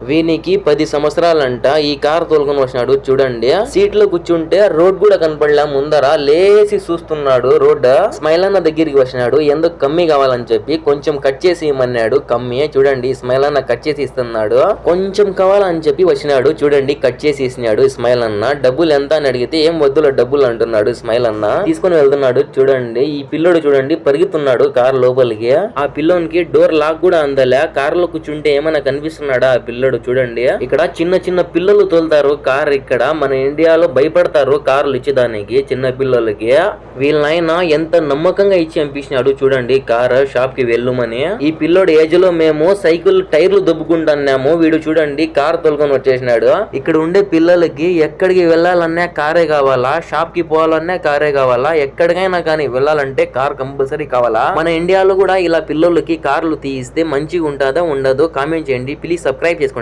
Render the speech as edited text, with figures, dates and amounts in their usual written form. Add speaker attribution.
Speaker 1: వీనికి 10 సంవత్సరాలంట. ఈ కార్ తోలుకొని వచ్చినాడు చూడండి. సీట్ లో కూర్చుంటే రోడ్ కూడా కనపడలే ముందర, లేసి చూస్తున్నాడు రోడ్. స్మైల్ అన్న దగ్గరికి వచ్చినాడు, ఎందుకు కమ్మి కావాలని చెప్పి కొంచెం కట్ చేసి ఇమ్మన్నాడు. కమ్మి చూడండి, స్మైల్ అన్న కట్ చేసి ఇస్తున్నాడు. కొంచెం కావాలని చెప్పి వచ్చినాడు చూడండి, కట్ చేసి ఇచ్చినాడు స్మైల్ అన్న. డబ్బులు ఎంత అని అడిగితే ఏం వద్దులో డబ్బులు అంటున్నాడు స్మైల్ అన్న. తీసుకొని వెళ్తున్నాడు చూడండి. ఈ పిల్లోడు చూడండి పరిగెత్తున్నాడు కార్ లోపలికి. ఆ పిల్లోనికి డోర్ లాక్ కూడా అందలే. కార్ లో కూర్చుంటే ఏమైనా కనిపిస్తున్నాడా ఆ పిల్లోడు చూడండి. ఇక్కడ చిన్న చిన్న పిల్లలు తోలుతారు కార్. ఇక్కడ మన ఇండియాలో భయపడతారు కార్లు ఇచ్చేదానికి చిన్న పిల్లలకి. వీళ్ళైనా ఎంత నమ్మకంగా ఇచ్చి పంపించినాడు చూడండి కార్ షాప్ కి వెళ్ళుమని. ఈ పిల్లోడు ఏజ్ లో మేము సైకిల్ టైర్లు దొబ్బుకుంటున్నాము, వీడు చూడండి కార్ తోలుకొని వచ్చేసినాడు. ఇక్కడ ఉండే పిల్లలకి ఎక్కడికి వెళ్ళాలన్నా కారే కావాలా, షాప్ కి పోవాలన్నా కారే కావాలా, ఎక్కడికైనా కానీ వెళ్ళాలంటే కార్ కంపల్సరీ కావాలా. మన ఇండియాలో కూడా ఇలా పిల్లలకి కార్లు తీయిస్తే మంచిగా ఉంటుందా ఉండదో కామెంట్ చేయండి. ప్లీజ్ సబ్స్క్రైబ్ చేసుకోండి.